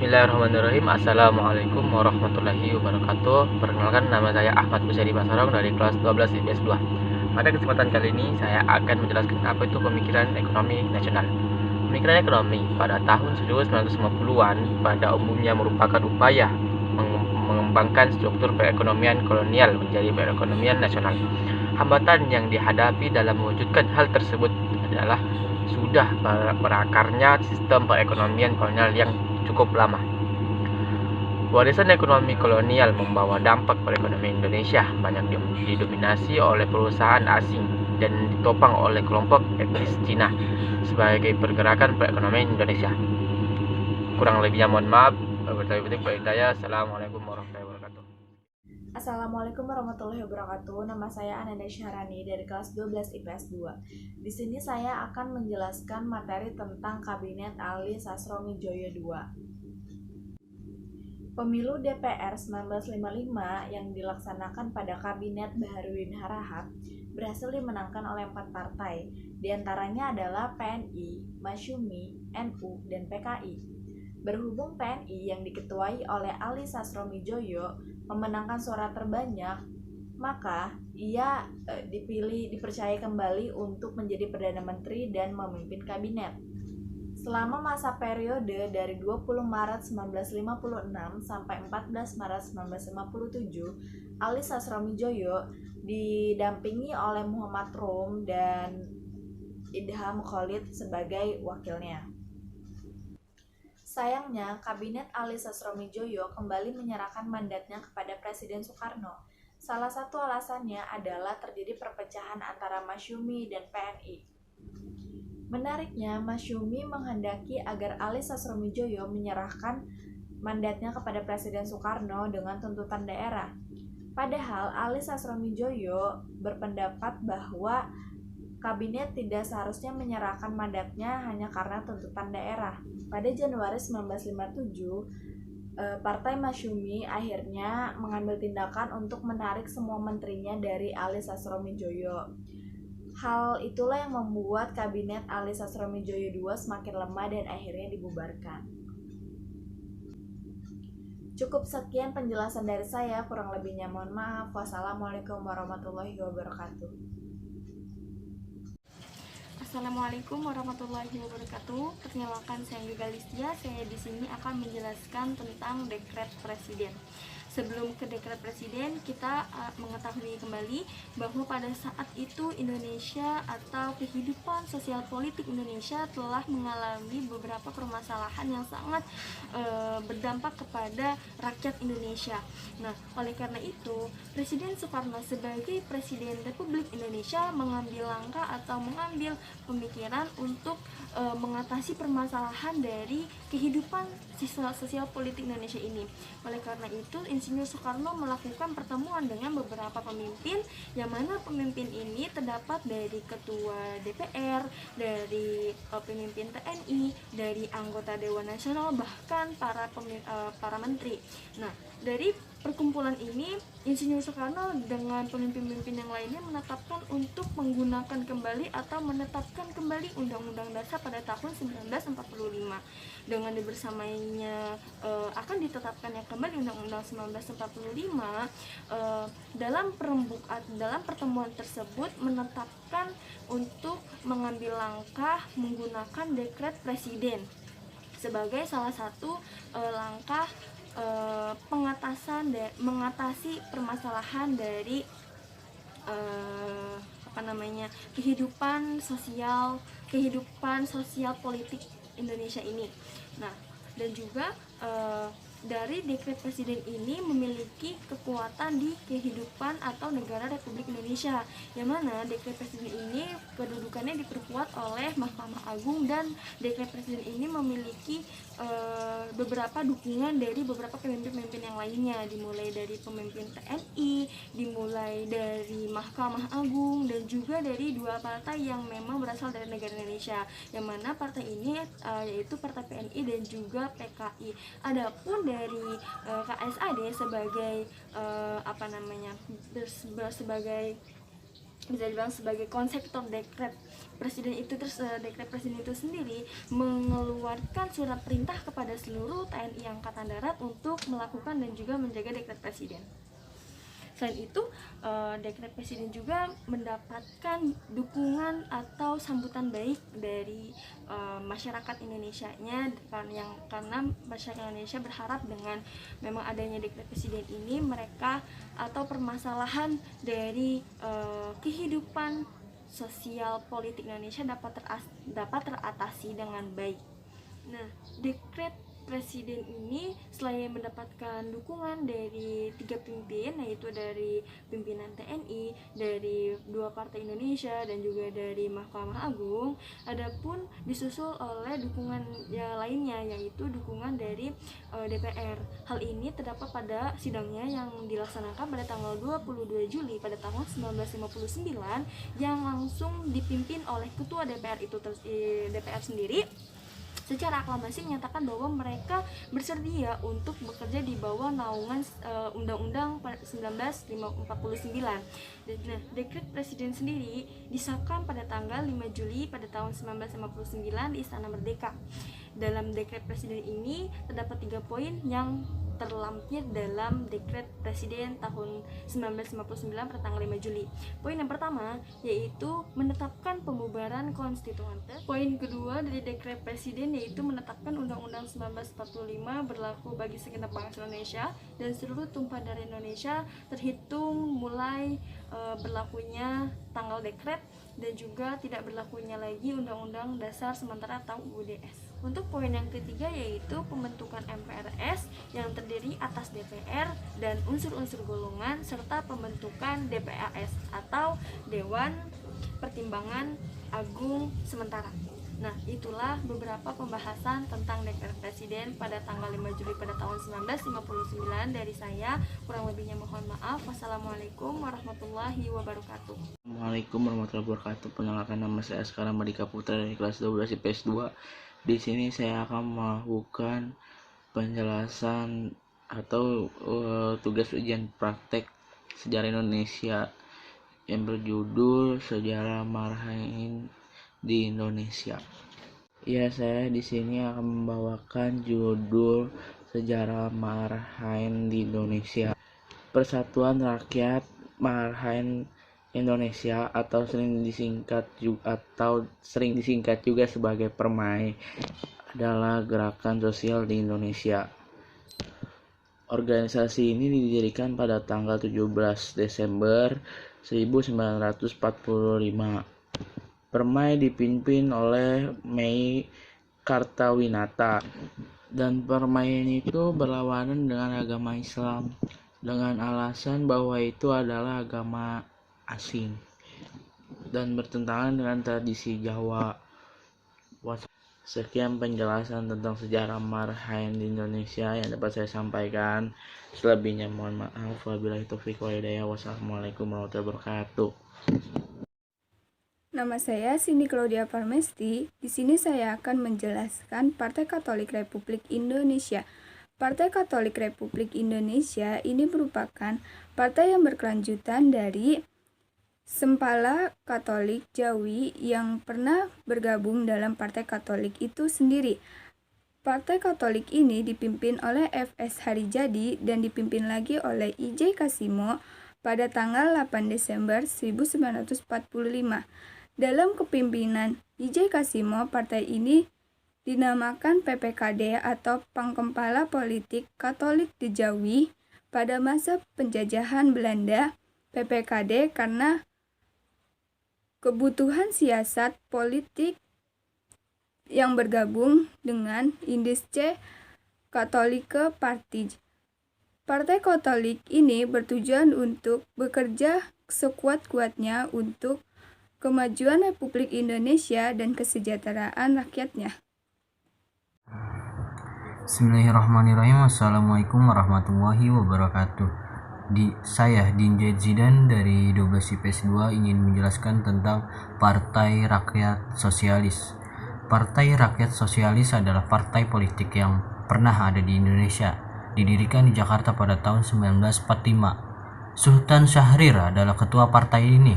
Bismillahirrahmanirrahim. Assalamualaikum warahmatullahi wabarakatuh. Perkenalkan, nama saya Ahmad Busyari Basarong dari kelas 12 IPS 2. Pada kesempatan kali ini saya akan menjelaskan apa itu pemikiran ekonomi nasional. Pemikiran ekonomi pada tahun 1950-an pada umumnya merupakan upaya mengembangkan struktur perekonomian kolonial menjadi perekonomian nasional. Hambatan yang dihadapi dalam mewujudkan hal tersebut adalah sudah berakarnya sistem perekonomian kolonial yang cukup lama. Warisan ekonomi kolonial membawa dampak perekonomian Indonesia banyak didominasi oleh perusahaan asing dan ditopang oleh kelompok etnis Cina sebagai pergerakan perekonomian Indonesia. Kurang lebihnya mohon maaf. Assalamualaikum warahmatullahi wabarakatuh. Assalamualaikum warahmatullahi wabarakatuh. Nama saya Ananda Syahrani dari kelas 12 IPS 2. Di sini saya akan menjelaskan materi tentang Kabinet Ali Sastroamidjojo II. Pemilu DPR 1955 yang dilaksanakan pada Kabinet Baharudin Harahap berhasil dimenangkan oleh 4 partai, diantaranya adalah PNI, Masyumi, NU, dan PKI. Berhubung PNI yang diketuai oleh Ali Sastroamidjojo memenangkan suara terbanyak, maka ia dipercaya kembali untuk menjadi Perdana Menteri dan memimpin kabinet. Selama masa periode dari 20 Maret 1956 sampai 14 Maret 1957, Ali Sastroamidjojo didampingi oleh Muhammad Rum dan Idham Khalid sebagai wakilnya. Sayangnya, Kabinet Ali Sastroamidjojo kembali menyerahkan mandatnya kepada Presiden Soekarno. Salah satu alasannya adalah terjadi perpecahan antara Masyumi dan PNI. Menariknya, Masyumi menghendaki agar Ali Sastroamidjojo menyerahkan mandatnya kepada Presiden Soekarno dengan tuntutan daerah. Padahal Ali Sastroamidjojo berpendapat bahwa kabinet tidak seharusnya menyerahkan mandatnya hanya karena tuntutan daerah. Pada Januari 1957, Partai Masyumi akhirnya mengambil tindakan untuk menarik semua menterinya dari Ali Sastroamidjojo. Hal itulah yang membuat Kabinet Ali Sastroamidjojo II semakin lemah dan akhirnya dibubarkan. Cukup sekian penjelasan dari saya, kurang lebihnya mohon maaf. Wassalamualaikum warahmatullahi wabarakatuh. Assalamualaikum warahmatullahi wabarakatuh. Perkenalkan, saya Yoga Listia. Saya di sini akan menjelaskan tentang dekret presiden. Sebelum ke dekret presiden, kita mengetahui kembali bahwa pada saat itu Indonesia atau kehidupan sosial politik Indonesia telah mengalami beberapa permasalahan yang sangat berdampak kepada rakyat Indonesia. Nah, oleh karena itu, Presiden Soekarno sebagai Presiden Republik Indonesia mengambil langkah atau mengambil pemikiran untuk mengatasi permasalahan dari kehidupan sosial politik Indonesia ini. Oleh karena itu, Insinyur Soekarno melakukan pertemuan dengan beberapa pemimpin, yang mana pemimpin ini terdapat dari ketua DPR, dari pemimpin TNI, dari anggota Dewan Nasional, bahkan para menteri. Nah, dari perkumpulan ini, Insinyur Soekarno dengan pemimpin-pemimpin yang lainnya menetapkan untuk menggunakan kembali atau menetapkan kembali Undang-Undang Dasar pada tahun 1945. Dengan dibersamainya akan ditetapkannya kembali Undang-Undang 1945, dalam pertemuan tersebut menetapkan untuk mengambil langkah menggunakan dekret presiden sebagai salah satu langkah mengatasi permasalahan dari kehidupan sosial politik Indonesia ini. Nah, dan juga dari dekret presiden ini memiliki kekuatan di kehidupan atau negara Republik Indonesia, yang mana dekret presiden ini kedudukannya diperkuat oleh Mahkamah Agung, dan dekret presiden ini memiliki beberapa dukungan dari beberapa pemimpin-pemimpin yang lainnya, dimulai dari pemimpin TNI, dimulai dari Mahkamah Agung, dan juga dari dua partai yang memang berasal dari negara Indonesia, yang mana partai ini yaitu Partai PNI dan juga PKI. Adapun dari KSAD sebagai bisa dibilang sebagai konseptor dekret presiden itu. Dekret presiden itu sendiri mengeluarkan surat perintah kepada seluruh TNI Angkatan Darat untuk melakukan dan juga menjaga dekret presiden. Selain itu, dekret presiden juga mendapatkan dukungan atau sambutan baik dari masyarakat Indonesianya, karena masyarakat Indonesia berharap dengan memang adanya dekret presiden ini, mereka atau permasalahan dari kehidupan sosial politik Indonesia dapat teratasi dengan baik. Nah, dekret presiden ini selain mendapatkan dukungan dari 3 pemimpin, yaitu dari pimpinan TNI, dari 2 partai Indonesia, dan juga dari Mahkamah Agung, adapun disusul oleh dukungan lainnya, yaitu dukungan dari DPR. Hal ini terdapat pada sidangnya yang dilaksanakan pada tanggal 22 Juli pada tahun 1959 yang langsung dipimpin oleh ketua DPR DPR sendiri secara aklamasi menyatakan bahwa mereka bersedia untuk bekerja di bawah naungan Undang-Undang 1949. Nah, dekret presiden sendiri disahkan pada tanggal 5 Juli pada tahun 1959 di Istana Merdeka. Dalam dekret presiden ini terdapat 3 poin yang terlampir dalam dekret presiden tahun 1959 pada tanggal 5 Juli. Poin yang pertama yaitu menetapkan pembubaran konstituante. Poin kedua dari dekret presiden yaitu menetapkan Undang-Undang 1945 berlaku bagi segenap bangsa Indonesia dan seluruh tumpah darah Indonesia terhitung mulai berlakunya tanggal dekret, dan juga tidak berlakunya lagi Undang-Undang Dasar Sementara atau UUDS. Untuk poin yang ketiga yaitu pembentukan MPRS yang terdiri atas DPR dan unsur-unsur golongan serta pembentukan DPAS atau Dewan Pertimbangan Agung Sementara. Nah, itulah beberapa pembahasan tentang dekret presiden pada tanggal 5 Juli pada tahun 1959 dari saya. Kurang lebihnya mohon maaf. Wassalamualaikum warahmatullahi wabarakatuh. Assalamualaikum warahmatullahi wabarakatuh. Perkenalkan, nama saya sekarang Madika Putra dari kelas 12 IPS 2. Di sini saya akan melakukan penjelasan atau tugas ujian praktek sejarah Indonesia yang berjudul Sejarah Marhain di Indonesia. Ya, saya di sini akan membawakan judul Sejarah Marhain di Indonesia. Persatuan Rakyat Marhain Indonesia atau sering disingkat juga sebagai PERMAI adalah gerakan sosial di Indonesia. Organisasi ini didirikan pada tanggal 17 Desember 1945. PERMAI dipimpin oleh Mei Kartawinata, dan PERMAI itu berlawanan dengan agama Islam dengan alasan bahwa itu adalah agama asing dan bertentangan dengan tradisi Jawa. Sekian penjelasan tentang sejarah Marhain di Indonesia yang dapat saya sampaikan. Selebihnya mohon maaf. Wabillahi taufiq wal hidayah. Wassalamualaikum warahmatullahi wabarakatuh. Nama saya Cindy Claudia Parmesti. Di sini saya akan menjelaskan Partai Katolik Republik Indonesia. Partai Katolik Republik Indonesia ini merupakan partai yang berkelanjutan dari Sempala Katolik Jawi yang pernah bergabung dalam Partai Katolik itu sendiri. Partai Katolik ini dipimpin oleh F.S. Harijadi dan dipimpin lagi oleh I.J. Kasimo pada tanggal 8 Desember 1945. Dalam kepimpinan I.J. Kasimo, partai ini dinamakan PPKD atau Pangkempala Politik Katolik di Jawi. Pada masa penjajahan Belanda, PPKD karena kebutuhan siasat politik yang bergabung dengan Indische Katholike Partij. Partai Katolik ini bertujuan untuk bekerja sekuat-kuatnya untuk kemajuan Republik Indonesia dan kesejahteraan rakyatnya. Bismillahirrahmanirrahim. Assalamualaikum warahmatullahi wabarakatuh. Saya Dinja Zidan dari 12 IPS 2 ingin menjelaskan tentang Partai Rakyat Sosialis. Partai Rakyat Sosialis adalah partai politik yang pernah ada di Indonesia. Didirikan di Jakarta pada tahun 1945. Sultan Syahrir adalah ketua partai ini.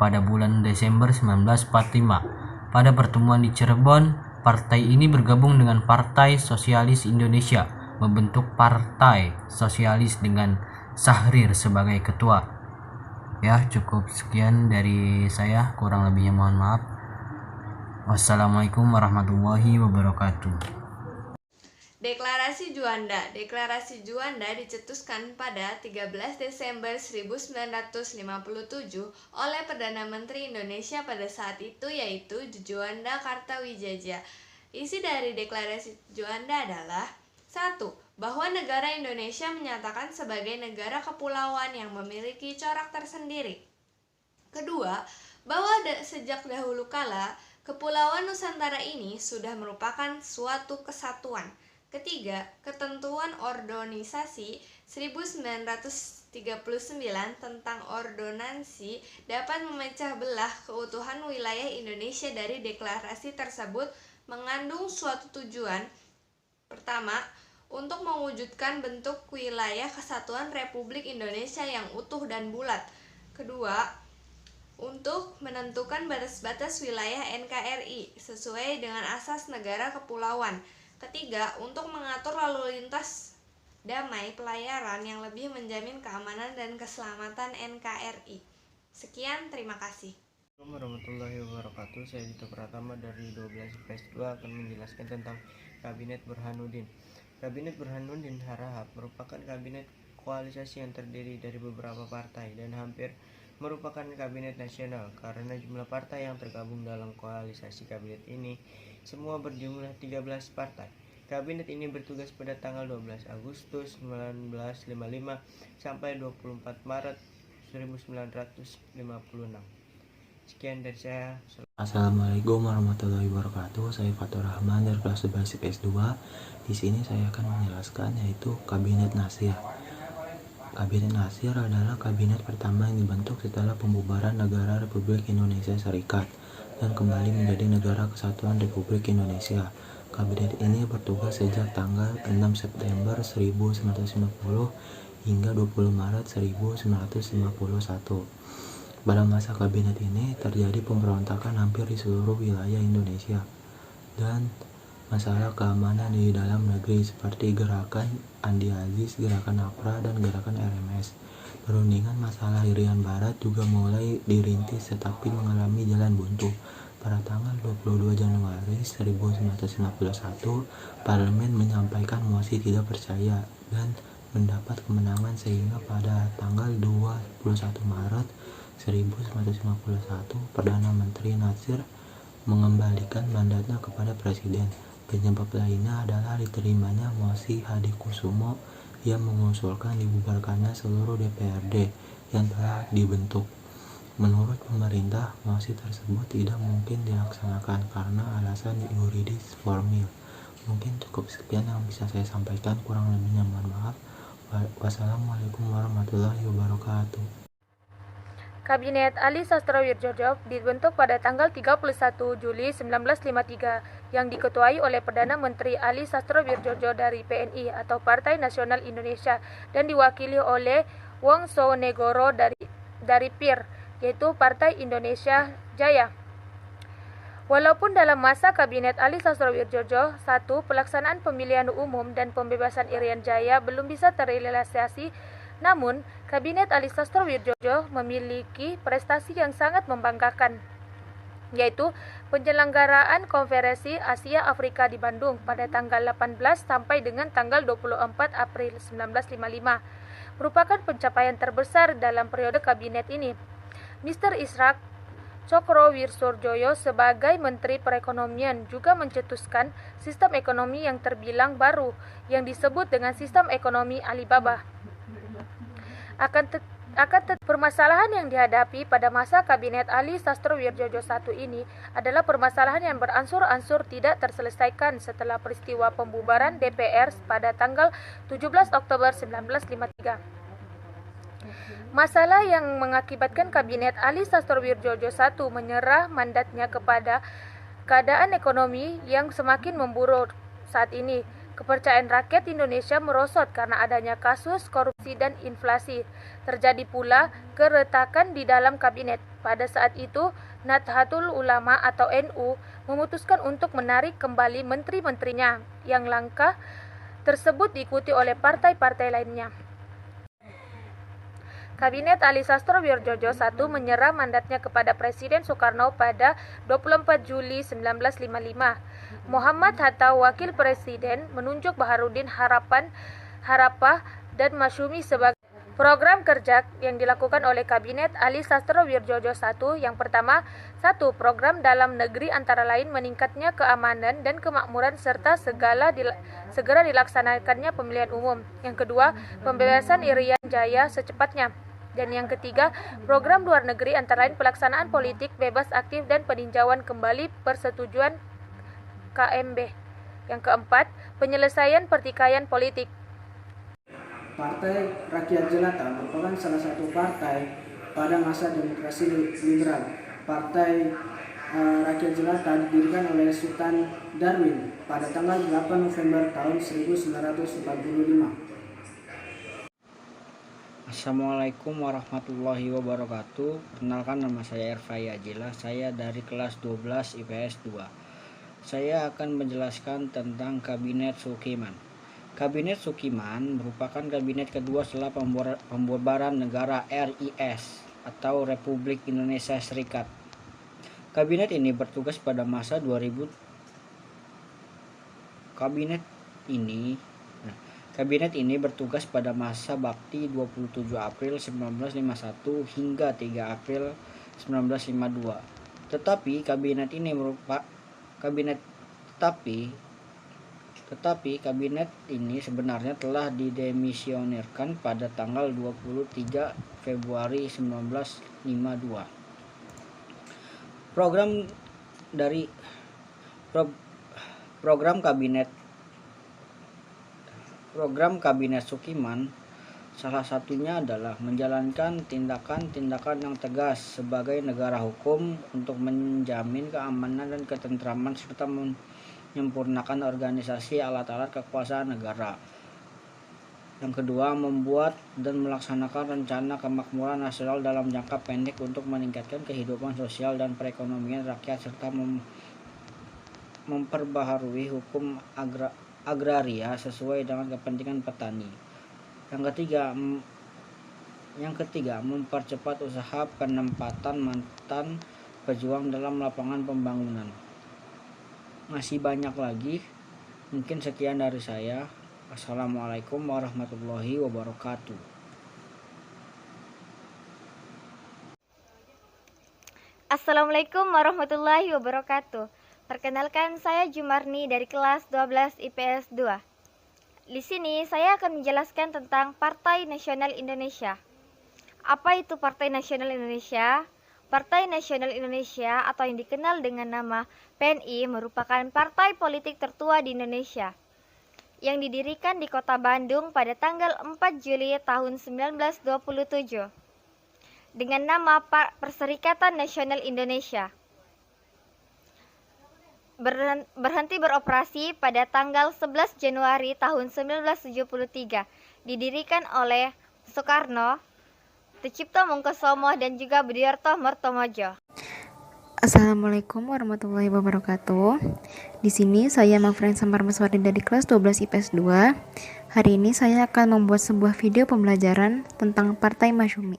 pada bulan Desember 1945. Pada pertemuan di Cirebon, partai ini bergabung dengan Partai Sosialis Indonesia, membentuk Partai Sosialis dengan Syahrir sebagai ketua. Ya, cukup sekian dari saya, kurang lebihnya mohon maaf. Wassalamualaikum warahmatullahi wabarakatuh. Deklarasi Juanda. Deklarasi Juanda dicetuskan pada 13 Desember 1957 oleh Perdana Menteri Indonesia pada saat itu, yaitu Juanda Kartawijaya. Isi dari Deklarasi Juanda adalah: 1. Bahwa negara Indonesia menyatakan sebagai negara kepulauan yang memiliki corak tersendiri. Kedua, bahwa sejak dahulu kala Kepulauan Nusantara ini sudah merupakan suatu kesatuan. Ketiga, ketentuan Organisasi 1939 tentang ordonansi dapat memecah belah keutuhan wilayah Indonesia. Dari deklarasi tersebut mengandung suatu tujuan. Pertama, untuk mewujudkan bentuk wilayah kesatuan Republik Indonesia yang utuh dan bulat. Kedua, untuk menentukan batas-batas wilayah NKRI sesuai dengan asas negara kepulauan. Ketiga, untuk mengatur lalu lintas damai pelayaran yang lebih menjamin keamanan dan keselamatan NKRI. Sekian, terima kasih. Assalamualaikum warahmatullahi wabarakatuh. Saya Dito Pratama dari 12 IPS 2 akan menjelaskan tentang Kabinet Burhanuddin. Kabinet Burhanuddin Harahap merupakan kabinet koalisasi yang terdiri dari beberapa partai dan hampir merupakan kabinet nasional karena jumlah partai yang tergabung dalam koalisasi kabinet ini semua berjumlah 13 partai. Kabinet ini bertugas pada tanggal 12 Agustus 1955 sampai 24 Maret 1956. Sekian dari saya. Assalamualaikum warahmatullahi wabarakatuh. Saya Fatur Rahman dari kelas 11 IPS 2. Di sini saya akan menjelaskan yaitu Kabinet Nasir. Kabinet Nasir adalah kabinet pertama yang dibentuk setelah pembubaran negara Republik Indonesia Serikat dan kembali menjadi Negara Kesatuan Republik Indonesia. Kabinet ini bertugas sejak tanggal 6 September 1950 hingga 20 Maret 1951. Pada masa kabinet ini terjadi pemberontakan hampir di seluruh wilayah Indonesia dan masalah keamanan di dalam negeri seperti gerakan Andi Aziz, gerakan APRA, dan gerakan RMS. Perundingan masalah Irian Barat juga mulai dirintis tetapi mengalami jalan buntu. Pada tanggal 22 Januari 1951, Parlemen menyampaikan mosi tidak percaya dan mendapat kemenangan sehingga pada tanggal 21 Maret 1951, Perdana Menteri Nasir mengembalikan mandatnya kepada Presiden. Penyebab lainnya adalah diterimanya mosi Hadikusumo yang mengusulkan dibubarkannya seluruh DPRD yang telah dibentuk. Menurut pemerintah, mosi tersebut tidak mungkin dilaksanakan karena alasan yuridis formil. Mungkin cukup sekian yang bisa saya sampaikan, kurang lebihnya mohon maaf. Wassalamualaikum warahmatullahi wabarakatuh. Kabinet Ali Sastrawirjojo dibentuk pada tanggal 31 Juli 1953 yang diketuai oleh Perdana Menteri Ali Sastrawirjojo dari PNI atau Partai Nasional Indonesia dan diwakili oleh Wongsonegoro dari PIR, yaitu Partai Indonesia Jaya. Walaupun dalam masa Kabinet Ali Sastrawirjojo, 1. Pelaksanaan pemilihan umum dan pembebasan Irian Jaya belum bisa terrealisasi, namun Kabinet Ali Sastrawirjojo memiliki prestasi yang sangat membanggakan, yaitu penyelenggaraan Konferensi Asia Afrika di Bandung pada tanggal 18 sampai dengan tanggal 24 April 1955, merupakan pencapaian terbesar dalam periode kabinet ini. Mr. Ishak Cokrowirsjoyo sebagai Menteri Perekonomian juga mencetuskan sistem ekonomi yang terbilang baru yang disebut dengan sistem ekonomi Alibaba. Permasalahan yang dihadapi pada masa Kabinet Ali Sastrawirjojo I ini adalah permasalahan yang beransur-ansur tidak terselesaikan setelah peristiwa pembubaran DPR pada tanggal 17 Oktober 1953. Masalah yang mengakibatkan Kabinet Ali Sastrawirjojo I menyerah mandatnya kepada keadaan ekonomi yang semakin memburuk saat ini. Kepercayaan rakyat Indonesia merosot karena adanya kasus korupsi dan inflasi. Terjadi pula keretakan di dalam kabinet. Pada saat itu, Nahdlatul Ulama atau NU memutuskan untuk menarik kembali menteri-menterinya, yang langkah tersebut diikuti oleh partai-partai lainnya. Kabinet Ali Sastrawirjojo I menyerah mandatnya kepada Presiden Soekarno pada 24 Juli 1955. Muhammad Hatta, Wakil Presiden, menunjuk Baharudin Harapah dan Masyumi sebagai program kerja yang dilakukan oleh Kabinet Ali Sastrawirjojo I. Yang pertama, 1. Program dalam negeri antara lain meningkatnya keamanan dan kemakmuran serta segera dilaksanakannya pemilihan umum. Yang kedua, pembebasan Irian Jaya secepatnya. Dan yang ketiga, program luar negeri antara lain pelaksanaan politik bebas aktif dan peninjauan kembali persetujuan KMB. Yang keempat, penyelesaian pertikaian politik. Partai Rakyat Jelata merupakan salah satu partai pada masa demokrasi liberal. Partai Rakyat Jelata didirikan oleh Sultan Darwin pada tanggal 8 November tahun 1945. Assalamualaikum warahmatullahi wabarakatuh. Perkenalkan, nama saya Erfai Ajila. Saya dari kelas 12 IPS 2. Saya akan menjelaskan tentang Kabinet Sukiman. Kabinet Sukiman merupakan kabinet kedua setelah pembubaran negara RIS atau Republik Indonesia Serikat. Kabinet ini bertugas pada masa 2000. Kabinet ini bertugas pada masa bakti 27 April 1951 hingga 3 April 1952. Tetapi kabinet ini sebenarnya telah didemisionirkan pada tanggal 23 Februari 1952. Program Kabinet Sukiman salah satunya adalah menjalankan tindakan-tindakan yang tegas sebagai negara hukum untuk menjamin keamanan dan ketentraman serta menyempurnakan organisasi alat-alat kekuasaan negara. Yang kedua, membuat dan melaksanakan rencana kemakmuran nasional dalam jangka pendek untuk meningkatkan kehidupan sosial dan perekonomian rakyat serta memperbaharui hukum agraria sesuai dengan kepentingan petani. Yang ketiga, mempercepat usaha penempatan mantan pejuang dalam lapangan pembangunan. Masih banyak lagi. Mungkin sekian dari saya. Assalamualaikum warahmatullahi wabarakatuh. Assalamualaikum warahmatullahi wabarakatuh. Perkenalkan, saya Jumarni dari kelas 12 IPS 2. Di sini saya akan menjelaskan tentang Partai Nasional Indonesia. Apa itu Partai Nasional Indonesia? Partai Nasional Indonesia atau yang dikenal dengan nama PNI merupakan partai politik tertua di Indonesia yang didirikan di Kota Bandung pada tanggal 4 Juli tahun 1927 dengan nama Perserikatan Nasional Indonesia. Berhenti beroperasi pada tanggal 11 Januari tahun 1973, didirikan oleh Soekarno, Sucipto Mungkusomo dan juga Budiarto Mertomojo. Assalamualaikum warahmatullahi wabarakatuh. Di sini saya Mafren Samar Meswari dari kelas 12 IPS 2. Hari ini saya akan membuat sebuah video pembelajaran tentang Partai Masyumi.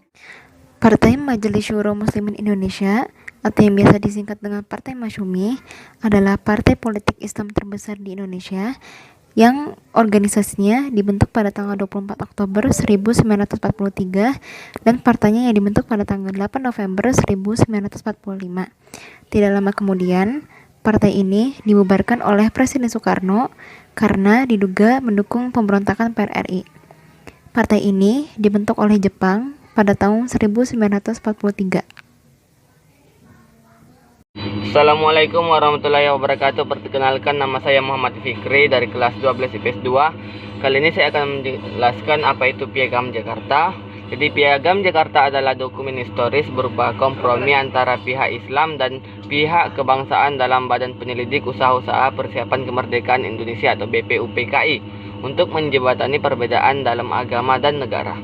Partai Majelis Syuro Muslimin Indonesia atau yang biasa disingkat dengan Partai Masyumi adalah partai politik Islam terbesar di Indonesia yang organisasinya dibentuk pada tanggal 24 Oktober 1943 dan partainya yang dibentuk pada tanggal 8 November 1945. Tidak lama kemudian, partai ini dibubarkan oleh Presiden Soekarno karena diduga mendukung pemberontakan PRRI. Partai ini dibentuk oleh Jepang pada tahun 1943. Assalamualaikum warahmatullahi wabarakatuh. Perkenalkan, nama saya Muhammad Fikri dari kelas 12 IPS 2. Kali ini saya akan menjelaskan apa itu Piagam Jakarta. Jadi Piagam Jakarta adalah dokumen historis berupa kompromi antara pihak Islam dan pihak kebangsaan dalam Badan Penyelidik Usaha-Usaha Persiapan Kemerdekaan Indonesia atau BPUPKI untuk menjembatani perbedaan dalam agama dan negara.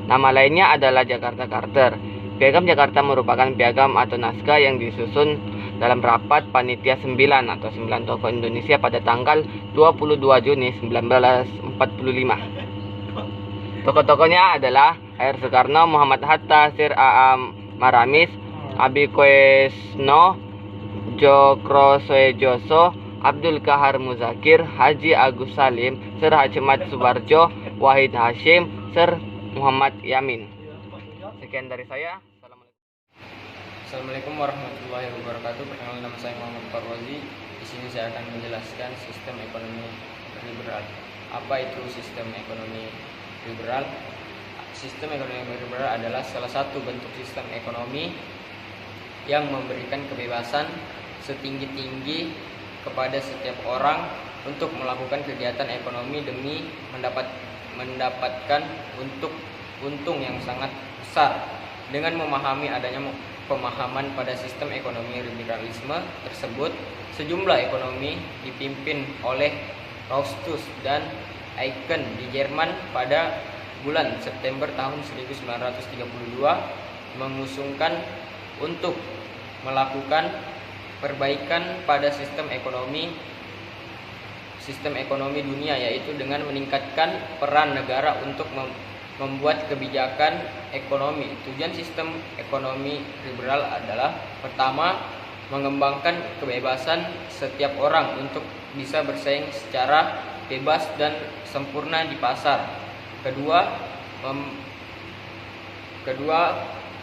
Nama lainnya adalah Jakarta Charter. Piagam Jakarta merupakan piagam atau naskah yang disusun dalam rapat Panitia 9 atau 9 Tokoh Indonesia pada tanggal 22 Juni 1945. Tokoh-tokohnya adalah Air Soekarno, Muhammad Hatta, Sir A.A. Maramis, Abi Koesno, Jokro Soejoso, Abdul Kahar Muzakir, Haji Agus Salim, Sir Hacemat Subarjo, Wahid Hashim, Sir Muhammad Yamin. Sekian dari saya. Assalamualaikum warahmatullahi wabarakatuh. Perkenalkan, nama saya Muhammad Farwazi. Di sini saya akan menjelaskan sistem ekonomi liberal. Apa itu sistem ekonomi liberal? Sistem ekonomi liberal adalah salah satu bentuk sistem ekonomi yang memberikan kebebasan setinggi-tinggi kepada setiap orang untuk melakukan kegiatan ekonomi demi mendapatkan untung yang sangat besar. Dengan memahami adanya pemahaman pada sistem ekonomi liberalisme tersebut, sejumlah ekonomi dipimpin oleh Roustus dan Eichen di Jerman pada bulan September tahun 1932 mengusungkan untuk melakukan perbaikan pada sistem ekonomi dunia, yaitu dengan meningkatkan peran negara untuk membuat kebijakan ekonomi. Tujuan sistem ekonomi liberal adalah: pertama, mengembangkan kebebasan setiap orang untuk bisa bersaing secara bebas dan sempurna di pasar. Kedua,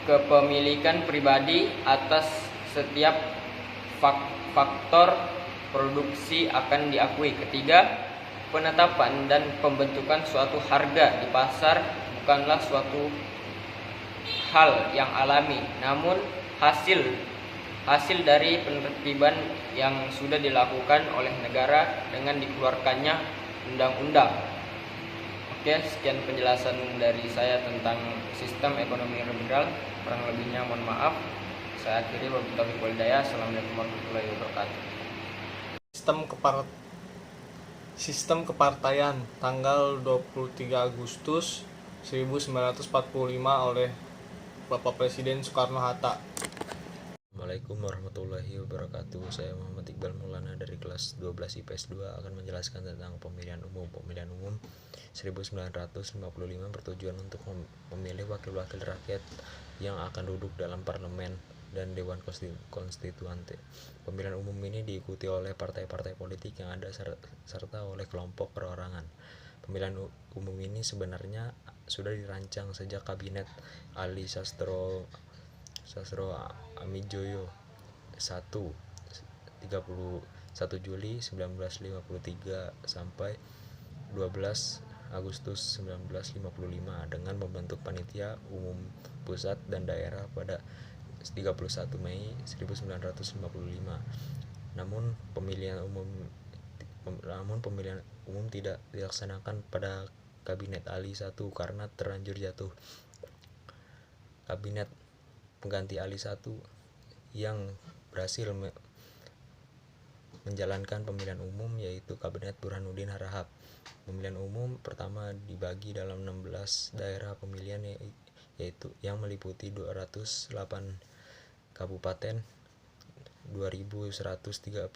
kepemilikan pribadi atas setiap faktor produksi akan diakui. Ketiga, penetapan dan pembentukan suatu harga di pasar bukanlah suatu hal yang alami, namun hasil dari penertiban yang sudah dilakukan oleh negara dengan dikeluarkannya undang-undang. Oke, sekian penjelasan dari saya tentang sistem ekonomi liberal. Kurang lebihnya mohon maaf. Saya akhiri, wabillahi taufiq wal hidayah. Assalamualaikum warahmatullahi wabarakatuh. Sistem kepartaian tanggal 23 Agustus 1945 oleh Bapak Presiden Soekarno-Hatta. Assalamualaikum warahmatullahi wabarakatuh. Saya Muhammad Iqbal Maulana dari kelas 12 IPS 2 akan menjelaskan tentang pemilihan umum. Pemilihan umum 1955 bertujuan untuk memilih wakil-wakil rakyat yang akan duduk dalam parlemen dan Dewan Konstituante. Pemilihan umum ini diikuti oleh partai-partai politik yang ada serta oleh kelompok perorangan. Pemilihan umum ini sebenarnya sudah dirancang sejak Kabinet Ali Sastro Amijoyo 1 31 Juli 1953 sampai 12 Agustus 1955 dengan membentuk panitia umum pusat dan daerah pada 31 Mei 1955. Namun pemilihan umum tidak dilaksanakan pada Kabinet Ali 1 karena terlanjur jatuh. Kabinet pengganti Ali 1 yang berhasil menjalankan pemilihan umum yaitu Kabinet Burhanuddin Harahap. Pemilihan umum pertama dibagi dalam 16 daerah pemilihan yaitu yang meliputi 208 kabupaten, 2.139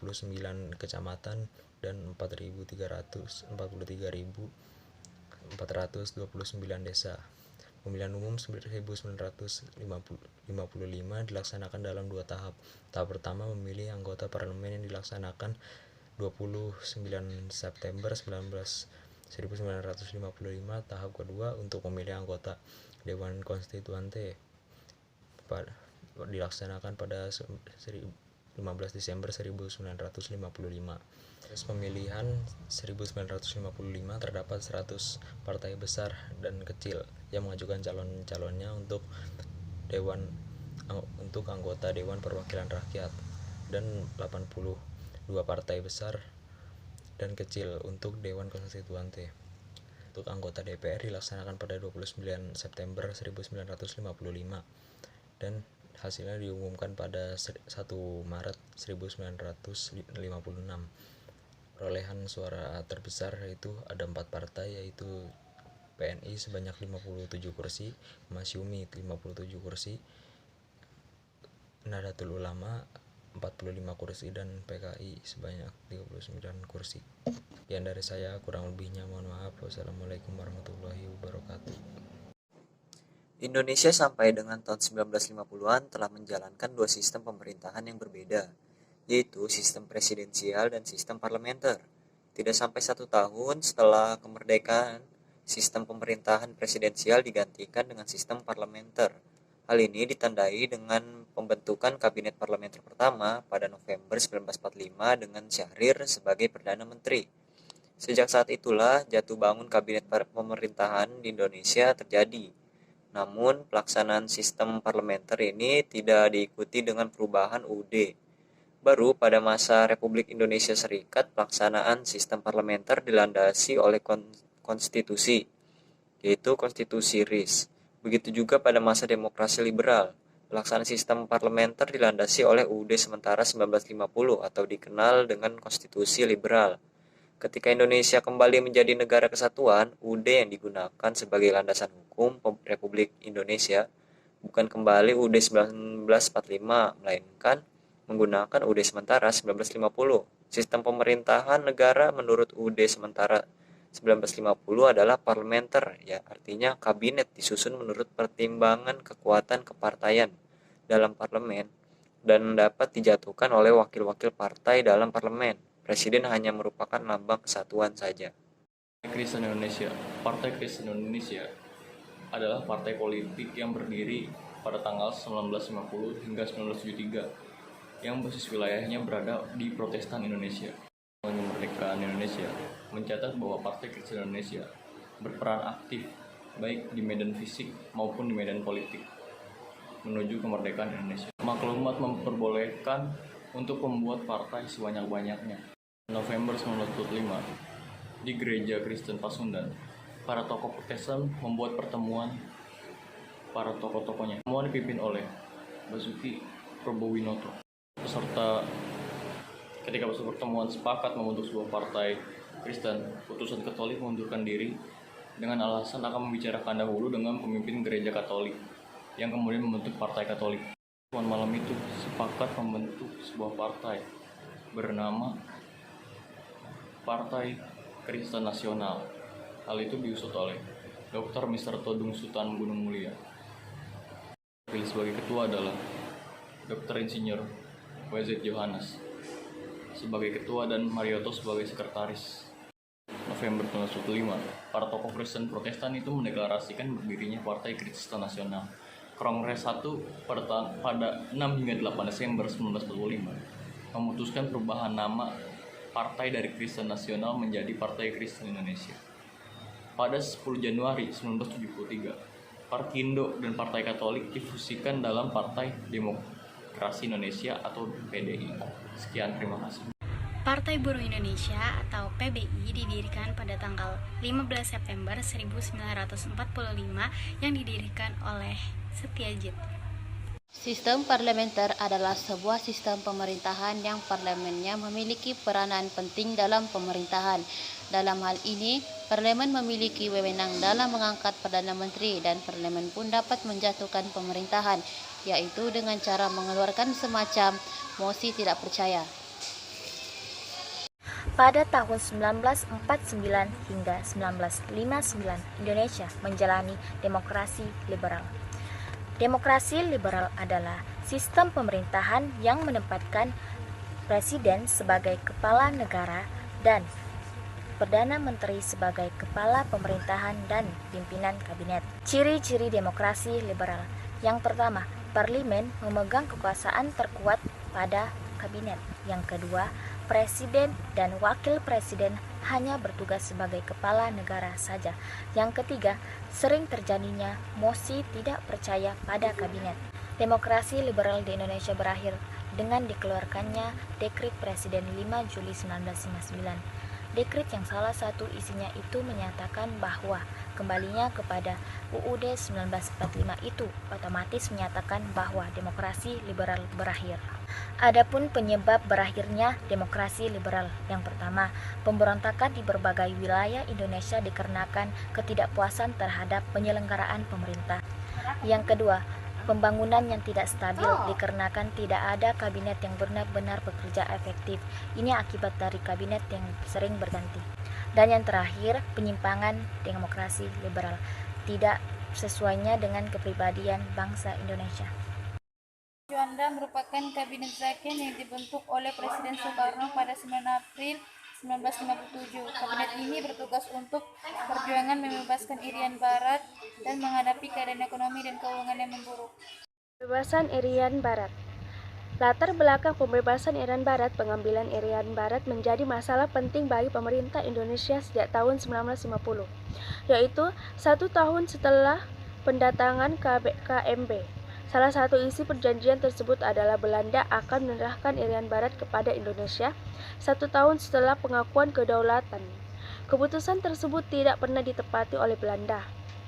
kecamatan dan 43.429 desa. Pemilihan umum 1955 dilaksanakan dalam 2 tahap. Tahap pertama memilih anggota parlemen yang dilaksanakan 29 September 1955. Tahap kedua untuk memilih anggota Dewan Konstituante dilaksanakan pada 15 Desember 1955. Proses pemilihan 1955 terdapat 100 partai besar dan kecil yang mengajukan calon-calonnya untuk anggota Dewan Perwakilan Rakyat dan 82 partai besar dan kecil untuk Dewan Konstituante. untuk anggota DPR dilaksanakan pada 29 September 1955 dan hasilnya diumumkan pada 1 Maret 1956. Perolehan suara terbesar yaitu ada 4 partai, yaitu PNI sebanyak 57 kursi, Masyumi 57 kursi, Nahdlatul Ulama 45 kursi, dan PKI sebanyak 39 kursi. Sekian dari saya, kurang lebihnya mohon maaf. Wassalamualaikum warahmatullahi wabarakatuh. Indonesia sampai dengan tahun 1950-an telah menjalankan 2 sistem pemerintahan yang berbeda, yaitu sistem presidensial dan sistem parlementer. Tidak sampai 1 tahun setelah kemerdekaan, sistem pemerintahan presidensial digantikan dengan sistem parlementer. Hal ini ditandai dengan pembentukan Kabinet Parlementer pertama pada November 1945 dengan Syahrir sebagai Perdana Menteri. Sejak saat itulah jatuh bangun Kabinet Pemerintahan di Indonesia terjadi. Namun, pelaksanaan sistem parlementer ini tidak diikuti dengan perubahan UUD. Baru pada masa Republik Indonesia Serikat, pelaksanaan sistem parlementer dilandasi oleh konstitusi, yaitu Konstitusi RIS. Begitu juga pada masa demokrasi liberal, pelaksanaan sistem parlementer dilandasi oleh UUD sementara 1950 atau dikenal dengan Konstitusi Liberal. Ketika Indonesia kembali menjadi negara kesatuan, UUD yang digunakan sebagai landasan hukum Republik Indonesia bukan kembali UUD 1945, melainkan menggunakan UUD sementara 1950. Sistem pemerintahan negara menurut UUD sementara 1950 adalah parlementer, ya artinya kabinet disusun menurut pertimbangan kekuatan kepartaian dalam parlemen dan dapat dijatuhkan oleh wakil-wakil partai dalam parlemen. Presiden hanya merupakan lambang kesatuan saja. Kristen Indonesia. Partai Kristen Indonesia adalah partai politik yang berdiri pada tanggal 1950 hingga 1973 yang basis wilayahnya berada di Protestan Indonesia. Kemerdekaan Indonesia mencatat bahwa Partai Kristen Indonesia berperan aktif baik di medan fisik maupun di medan politik menuju kemerdekaan Indonesia. Maklumat memperbolehkan untuk membuat partai sebanyak-banyaknya. November 1945 di Gereja Kristen Pasundan, para tokoh Protestan membuat pertemuan para tokoh-tokohnya. Pertemuan dipimpin oleh Basuki Probowinoto. Ketika pertemuan sepakat membentuk sebuah partai Kristen, utusan Katolik mengundurkan diri dengan alasan akan membicarakan dahulu dengan pemimpin gereja Katolik yang kemudian membentuk Partai Katolik. Malam itu sepakat membentuk sebuah partai bernama Partai Kristen Nasional. Hal itu diusut oleh Dr. Mr. Todung Sultan Gunung Mulia. Terpilih sebagai ketua adalah Dr. Insinyur W.Z. Johannes sebagai ketua dan Marioto sebagai sekretaris. November 1945, para tokoh Kristen Protestan itu mendeklarasikan berdirinya Partai Kristen Nasional. Kongres 1 pada 6 hingga 8 Desember 1945 memutuskan perubahan nama partai dari Kristen Nasional menjadi Partai Kristen Indonesia. Pada 10 Januari 1973, Parkindo dan Partai Katolik difusikan dalam Partai Demokrasi Indonesia atau PDI. Sekian, terima kasih. Partai Buruh Indonesia atau PBI didirikan pada tanggal 15 September 1945 yang didirikan oleh Setiajid. Sistem parlementer adalah sebuah sistem pemerintahan yang parlemennya memiliki peranan penting dalam pemerintahan. Dalam hal ini, parlemen memiliki wewenang dalam mengangkat Perdana Menteri dan parlemen pun dapat menjatuhkan pemerintahan, yaitu dengan cara mengeluarkan semacam mosi tidak percaya. Pada tahun 1949 hingga 1959, Indonesia menjalani demokrasi liberal. Demokrasi liberal adalah sistem pemerintahan yang menempatkan presiden sebagai kepala negara dan Perdana Menteri sebagai kepala pemerintahan dan pimpinan kabinet. Ciri-ciri demokrasi liberal. Yang pertama, parlemen memegang kekuasaan terkuat pada kabinet. Yang kedua, presiden dan wakil presiden hanya bertugas sebagai kepala negara saja. Yang ketiga, sering terjadinya mosi tidak percaya pada kabinet. Demokrasi liberal di Indonesia berakhir dengan dikeluarkannya Dekrit Presiden 5 Juli 1959. Dekret yang salah satu isinya itu menyatakan bahwa kembalinya kepada UUD 1945 itu otomatis menyatakan bahwa demokrasi liberal berakhir. Adapun penyebab berakhirnya demokrasi liberal, yang pertama, pemberontakan di berbagai wilayah Indonesia dikarenakan ketidakpuasan terhadap penyelenggaraan pemerintah. Yang kedua, pembangunan yang tidak stabil dikarenakan tidak ada kabinet yang benar-benar bekerja efektif. Ini akibat dari kabinet yang sering berganti. Dan yang terakhir, penyimpangan demokrasi liberal, tidak sesuainya dengan kepribadian bangsa Indonesia. Juanda merupakan kabinet Zakian yang dibentuk oleh Presiden Soekarno pada 9 April 1957. Kabinet ini bertugas untuk perjuangan membebaskan Irian Barat dan menghadapi keadaan ekonomi dan keuangan yang memburuk. Pembebasan Irian Barat. Latar belakang pembebasan Irian Barat, pengambilan Irian Barat menjadi masalah penting bagi pemerintah Indonesia sejak tahun 1950, yaitu 1 tahun setelah pendatangan KMB. Salah satu isi perjanjian tersebut adalah Belanda akan menyerahkan Irian Barat kepada Indonesia 1 tahun setelah pengakuan kedaulatan. Keputusan tersebut tidak pernah ditepati oleh Belanda.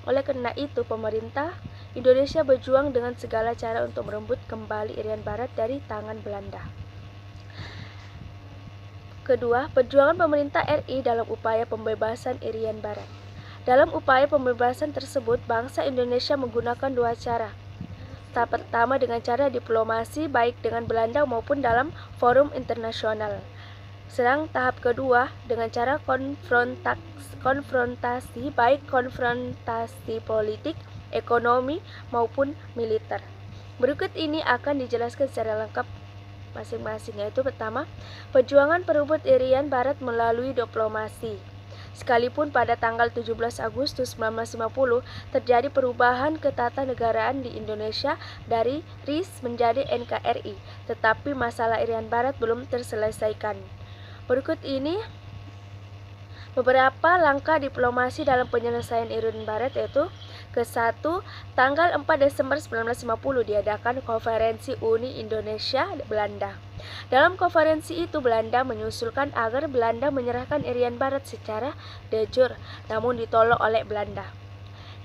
Oleh karena itu, pemerintah Indonesia berjuang dengan segala cara untuk merebut kembali Irian Barat dari tangan Belanda. Kedua, perjuangan pemerintah RI dalam upaya pembebasan Irian Barat. Dalam upaya pembebasan tersebut, bangsa Indonesia menggunakan 2 cara. Tahap pertama dengan cara diplomasi baik dengan Belanda maupun dalam forum internasional. Sedang tahap kedua dengan cara konfrontasi baik konfrontasi politik, ekonomi maupun militer. Berikut ini akan dijelaskan secara lengkap masing-masing, yaitu pertama, perjuangan perebut Irian Barat melalui diplomasi. Sekalipun pada tanggal 17 Agustus 1950 terjadi perubahan ketatanegaraan di Indonesia dari RIS menjadi NKRI, tetapi masalah Irian Barat belum terselesaikan. Berikut ini beberapa langkah diplomasi dalam penyelesaian Irian Barat, yaitu ke-1, tanggal 4 Desember 1950 diadakan Konferensi Uni Indonesia Belanda. Dalam konferensi itu Belanda menyusulkan agar Belanda menyerahkan Irian Barat secara de jure, namun ditolak oleh Belanda.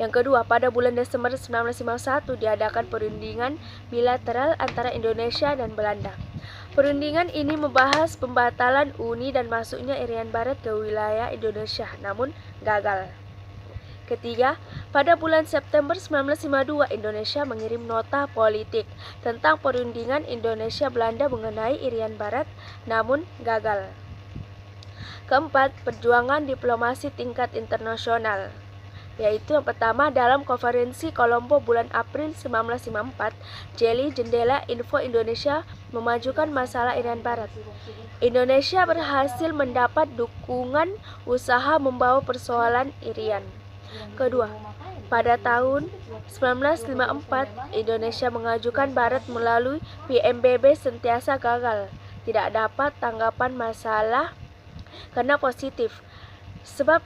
Yang kedua, pada bulan Desember 1951 diadakan perundingan bilateral antara Indonesia dan Belanda. Perundingan ini membahas pembatalan Uni dan masuknya Irian Barat ke wilayah Indonesia, namun gagal. Ketiga, pada bulan September 1952 Indonesia mengirim nota politik tentang perundingan Indonesia-Belanda mengenai Irian Barat, namun gagal. Keempat, perjuangan diplomasi tingkat internasional, yaitu yang pertama dalam konferensi Kolombo bulan April 1954, Jeli Jendela Info Indonesia memajukan masalah Irian Barat. Indonesia berhasil mendapat dukungan usaha membawa persoalan Irian. Kedua, pada tahun 1954 Indonesia mengajukan Barat melalui PMBB sentiasa gagal, tidak dapat tanggapan masalah karena positif, sebab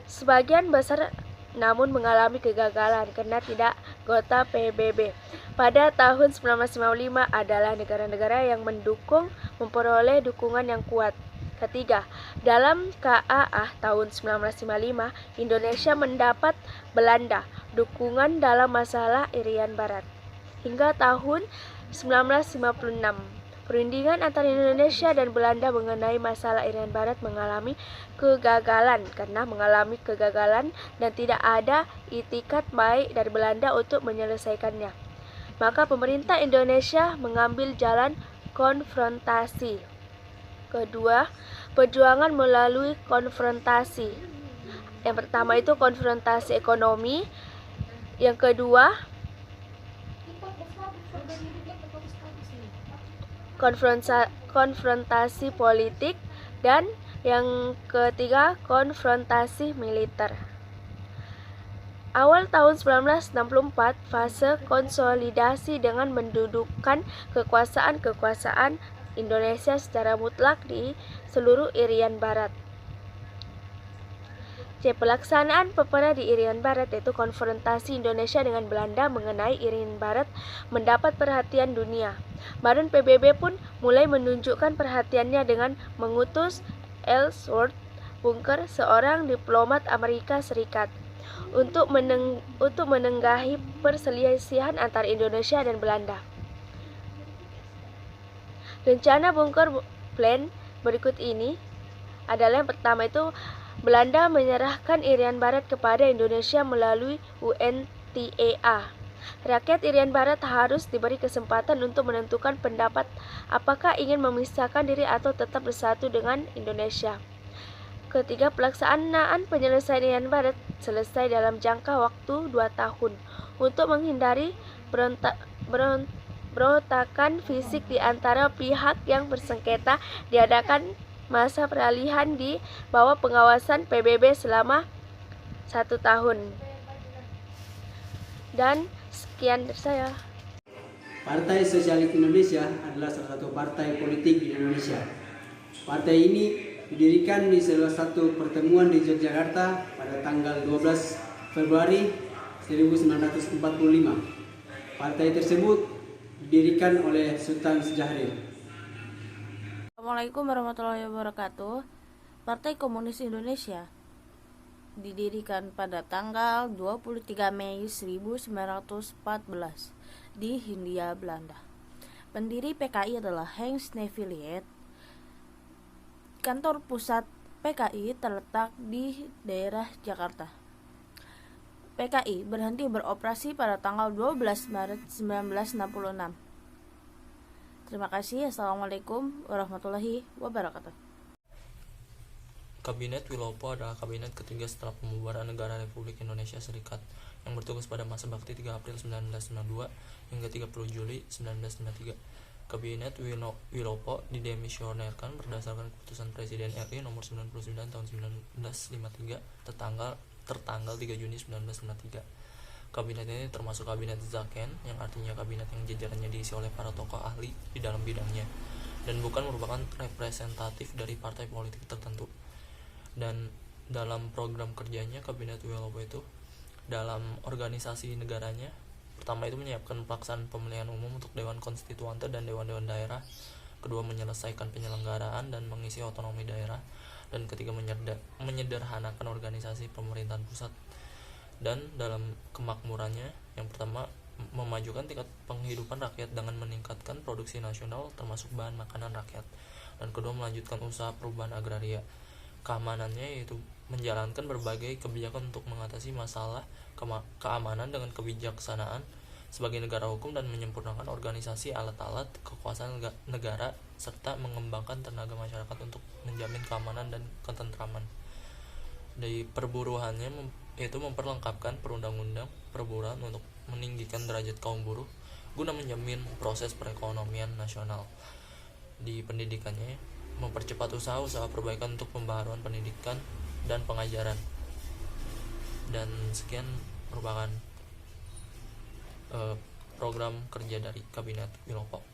sebagian besar namun mengalami kegagalan karena tidak anggota PBB. Pada tahun 1955 adalah negara-negara yang mendukung memperoleh dukungan yang kuat. Ketiga, dalam KAA tahun 1955, Indonesia mendapat Belanda dukungan dalam masalah Irian Barat. Hingga tahun 1956, perundingan antara Indonesia dan Belanda mengenai masalah Irian Barat mengalami kegagalan dan tidak ada itikat baik dari Belanda untuk menyelesaikannya. Maka pemerintah Indonesia mengambil jalan konfrontasi. Kedua, perjuangan melalui konfrontasi. Yang pertama itu konfrontasi ekonomi. Yang kedua, konfrontasi politik. Dan yang ketiga, konfrontasi militer. Awal tahun 1964, fase konsolidasi dengan mendudukkan kekuasaan Indonesia secara mutlak di seluruh Irian Barat. Pelaksanaan peperangan di Irian Barat, yaitu konfrontasi Indonesia dengan Belanda mengenai Irian Barat, mendapat perhatian dunia. Badan PBB pun mulai menunjukkan perhatiannya dengan mengutus Ellsworth Bunker, seorang diplomat Amerika Serikat, untuk menengahi perselisihan antara Indonesia dan Belanda. Rencana Bunker Plan berikut ini adalah yang pertama itu Belanda menyerahkan Irian Barat kepada Indonesia melalui UNTAA. Rakyat Irian Barat harus diberi kesempatan untuk menentukan pendapat apakah ingin memisahkan diri atau tetap bersatu dengan Indonesia. Ketiga, pelaksanaan penyelesaian Irian Barat selesai dalam jangka waktu 2 tahun untuk menghindari berontakan fisik di antara pihak yang bersengketa. Diadakan masa peralihan di bawah pengawasan PBB selama 1 tahun. Dan sekian dari saya. Partai Sosialis Indonesia adalah salah satu partai politik di Indonesia. Partai ini didirikan di salah satu pertemuan di Yogyakarta pada tanggal 12 Februari 1945. Partai tersebut didirikan oleh Sultan Syahrir. Assalamualaikum warahmatullahi wabarakatuh. Partai Komunis Indonesia didirikan pada tanggal 23 Mei 1914 di Hindia Belanda. Pendiri PKI adalah Hans Neveliet. Kantor pusat PKI terletak di daerah Jakarta. PKI berhenti beroperasi pada tanggal 12 Maret 1966. Terima kasih. Assalamualaikum warahmatullahi wabarakatuh. Kabinet Wilopo adalah kabinet ketiga setelah pembubaran Negara Republik Indonesia Serikat yang bertugas pada masa bakti 3 April 1992 hingga 30 Juli 1993. Kabinet Wilopo didemisionerkan berdasarkan keputusan Presiden RI nomor 99 tahun 1953 tertanggal 3 Juni 1953. Kabinet ini termasuk Kabinet Zaken, yang artinya kabinet yang jajarannya diisi oleh para tokoh ahli di dalam bidangnya dan bukan merupakan representatif dari partai politik tertentu. Dan dalam program kerjanya Kabinet Wilopo itu dalam organisasi negaranya, pertama itu menyiapkan pelaksanaan pemilihan umum untuk Dewan Konstituante dan Dewan-Dewan Daerah, kedua menyelesaikan penyelenggaraan dan mengisi otonomi daerah, dan ketiga menyederhanakan organisasi pemerintahan pusat. Dan dalam kemakmurannya, yang pertama memajukan tingkat penghidupan rakyat dengan meningkatkan produksi nasional termasuk bahan makanan rakyat, dan kedua melanjutkan usaha perubahan agraria. Keamanannya yaitu menjalankan berbagai kebijakan untuk mengatasi masalah keamanan dengan kebijaksanaan sebagai negara hukum dan menyempurnakan organisasi alat-alat kekuasaan negara serta mengembangkan tenaga masyarakat untuk menjamin keamanan dan ketentraman. Dari perburuannya yaitu memperlengkapkan perundang-undang perburuan untuk meninggikan derajat kaum buruh guna menjamin proses perekonomian nasional. Di pendidikannya mempercepat usaha-usaha perbaikan untuk pembaharuan pendidikan dan pengajaran. Dan sekian merupakan program kerja dari Kabinet Wilopo.